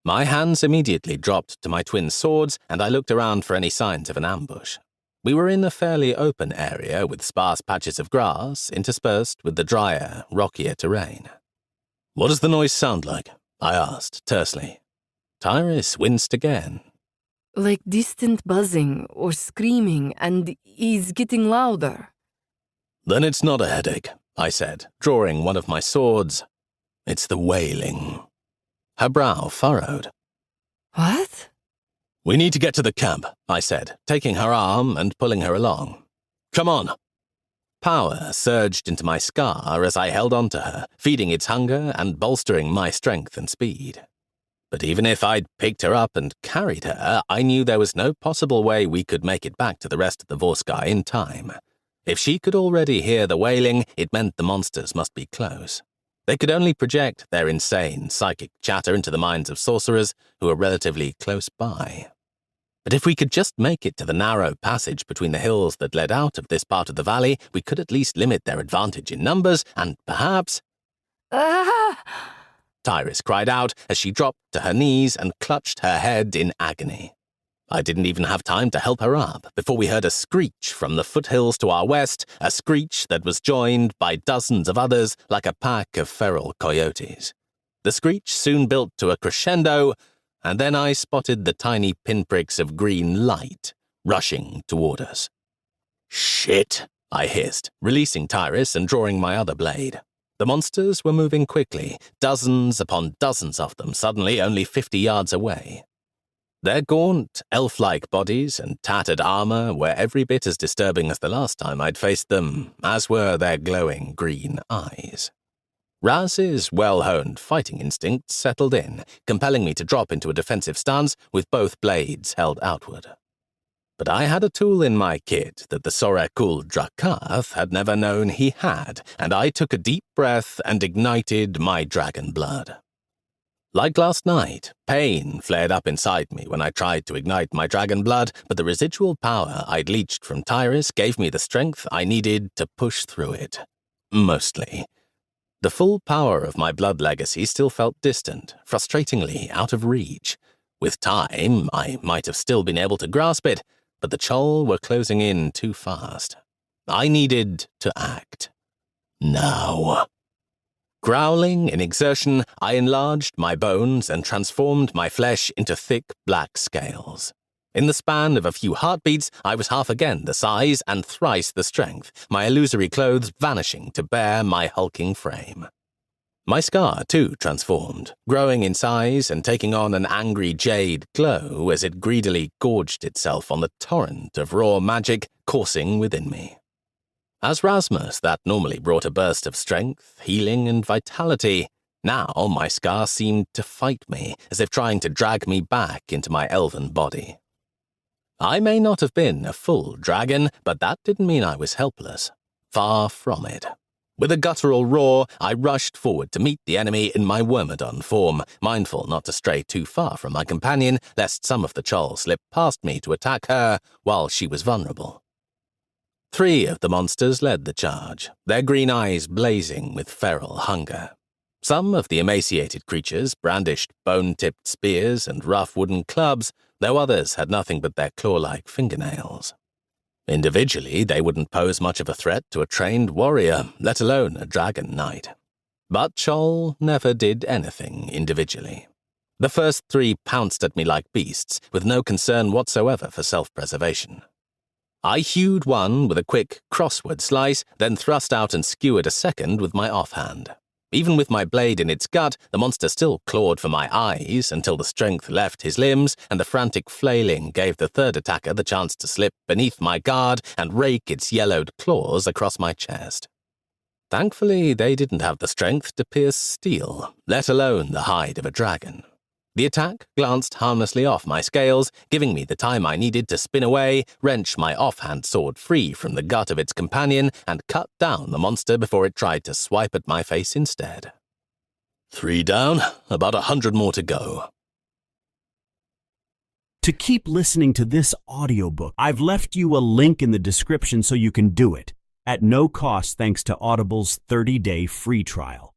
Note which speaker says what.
Speaker 1: My hands immediately dropped to my twin swords, and I looked around for any signs of an ambush. We were in a fairly open area with sparse patches of grass interspersed with the drier, rockier terrain. "What does the noise sound like?" I asked tersely. Tyrus winced again.
Speaker 2: "Like distant buzzing or screaming, and is getting louder."
Speaker 1: "Then it's not a headache," I said, drawing one of my swords. "It's the wailing." Her brow furrowed.
Speaker 2: "What?"
Speaker 1: "We need to get to the camp," I said, taking her arm and pulling her along. "Come on." Power surged into my scar as I held on to her, feeding its hunger and bolstering my strength and speed. But even if I'd picked her up and carried her, I knew there was no possible way we could make it back to the rest of the Vorskei in time. If she could already hear the wailing, it meant the monsters must be close. They could only project their insane psychic chatter into the minds of sorcerers who are relatively close by. But if we could just make it to the narrow passage between the hills that led out of this part of the valley, we could at least limit their advantage in numbers and perhaps—
Speaker 2: "Ah!"
Speaker 1: Tyrus cried out as she dropped to her knees and clutched her head in agony. I didn't even have time to help her up before we heard a screech from the foothills to our west, a screech that was joined by dozens of others like a pack of feral coyotes. The screech soon built to a crescendo, and then I spotted the tiny pinpricks of green light rushing toward us. "Shit!" I hissed, releasing Tyrus and drawing my other blade. The monsters were moving quickly, dozens upon dozens of them, suddenly only 50 yards away. Their gaunt, elf-like bodies and tattered armor were every bit as disturbing as the last time I'd faced them, as were their glowing green eyes. Raz's well-honed fighting instinct settled in, compelling me to drop into a defensive stance with both blades held outward. But I had a tool in my kit that the Sorekul Drakath had never known he had, and I took a deep breath and ignited my dragon blood. Like last night, pain flared up inside me when I tried to ignite my dragon blood, but the residual power I'd leached from Tyrus gave me the strength I needed to push through it. Mostly. The full power of my blood legacy still felt distant, frustratingly out of reach. With time, I might have still been able to grasp it, but the Chol were closing in too fast. I needed to act. Now. Growling in exertion, I enlarged my bones and transformed my flesh into thick black scales. In the span of a few heartbeats, I was half again the size and thrice the strength, my illusory clothes vanishing to bare my hulking frame. My scar, too, transformed, growing in size and taking on an angry jade glow as it greedily gorged itself on the torrent of raw magic coursing within me. As Rasmus, that normally brought a burst of strength, healing, and vitality, now my scar seemed to fight me, as if trying to drag me back into my elven body. I may not have been a full dragon, but that didn't mean I was helpless. Far from it. With a guttural roar, I rushed forward to meet the enemy in my Wormadon form, mindful not to stray too far from my companion, lest some of the Chol slip past me to attack her while she was vulnerable. 3 of the monsters led the charge, their green eyes blazing with feral hunger. Some of the emaciated creatures brandished bone-tipped spears and rough wooden clubs, though others had nothing but their claw-like fingernails. Individually, they wouldn't pose much of a threat to a trained warrior, let alone a dragon knight. But Chol never did anything individually. The first 3 pounced at me like beasts, with no concern whatsoever for self-preservation. I hewed one with a quick crossword slice, then thrust out and skewered a second with my offhand. Even with my blade in its gut, the monster still clawed for my eyes until the strength left his limbs and the frantic flailing gave the third attacker the chance to slip beneath my guard and rake its yellowed claws across my chest. Thankfully, they didn't have the strength to pierce steel, let alone the hide of a dragon. The attack glanced harmlessly off my scales, giving me the time I needed to spin away, wrench my offhand sword free from the gut of its companion, and cut down the monster before it tried to swipe at my face instead. 3 down, about 100 more to go.
Speaker 3: To keep listening to this audiobook, I've left you a link in the description so you can do it, at no cost thanks to Audible's 30-day free trial.